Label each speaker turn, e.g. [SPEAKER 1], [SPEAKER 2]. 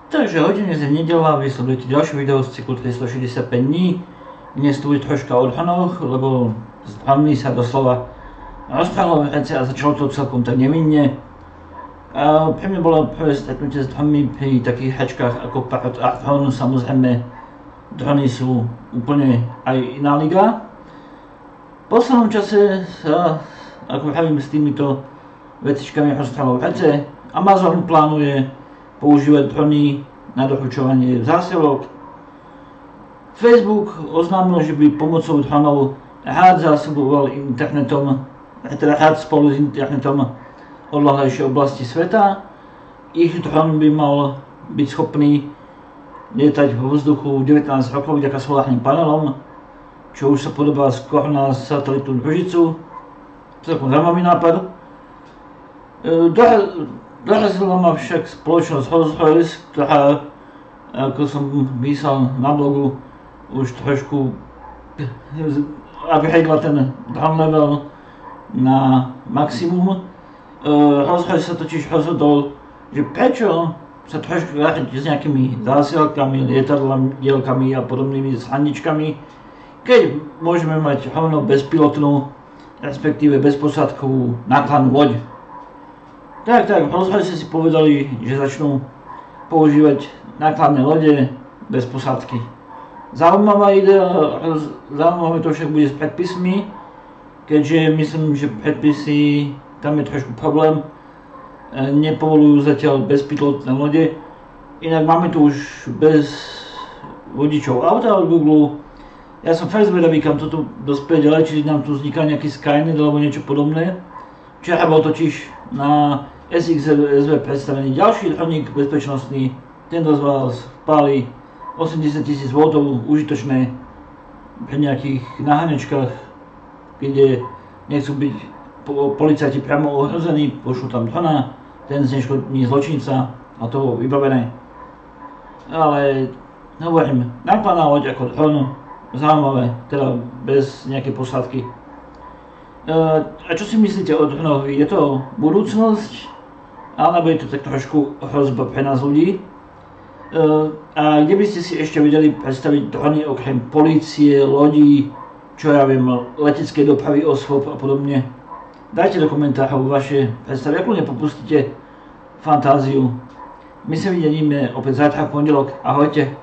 [SPEAKER 1] Takže hodine je nedela, vy sledujete ďalší video z cyklu 365 dní. Dnes tu bude troška o dronoch, lebo s dronmi sa doslova rozprávalo veci a začalo to celkom tak nevinne. Pre mňa bolo prvé stretnutie s dronmi pri takých hračkách ako Parrot a Drone. Samozrejme, drony sú úplne aj iná liga. V poslednom čase sa, ako vravím, s týmito vecičkami rozprávalo veci. Amazon plánuje používať drony na doručovanie zásilok. Facebook oznámil, že by pomocou dronov rád zásoboval internetom, teda rád spolu s internetom odľahlejšie oblasti sveta. Ich dron by mal byť schopný lietať vo vzduchu 19 rokov vďaka solárnym panelom, čo už sa podobá skôr na satelitnú družicu. Celkom zaujímavý nápad. Dorazila ma však spoločnosť Rolls-Royce, ktorá, ako som písal na blogu, už trošku upgradela ten drone level na maximum. Rolls-Royce sa totiž rozhodol, že prečo sa trošku hrať s nejakými zásielkami, lietadlami, dielkami a podobnými srandičkami, keď môžeme mať rovno bezpilotnú, respektíve bezposádkovú nákladnú loď. Tak, Rolls-Royce si povedali, že začnú používať nákladné lode bez posádky. Zaujímavá idea, zaujímavé to však bude s predpismi, keďže myslím, že predpisy, tam je trošku problém, nepovolujú zatiaľ bezpilotné lode. Inak máme tu už bez vodičov auta od Google. Ja som fakt zvedavý, kam toto dospie ďalej, či nám tu vzniká nejaký Skynet alebo niečo podobné. Včera bol totiž na SXSV predstavený ďalší droník bezpečnostný. Tento z vás páli 80 000 V, užitočné pri nejakých naháňačkách, kde nechcú byť policajti priamo ohrození, pošlú tam drona, ten zneškodní zločinca a to vybavené. Ale hovorím, nákladná loď ako dron, zaujímavé, teda bez nejakej posádky. A čo si myslíte o dronoch? Je to budúcnosť? Alebo je to tak trošku hrozba pre nás ľudí? A kde by ste si ešte vedeli predstaviť drony okrem polície, lodí, čo ja viem, leteckej dopravy osôb a podobne? Dajte do komentárov vaše predstavy, ako nepopustíte fantáziu. My sa vidíme opäť zajtra v pondelok. Ahojte.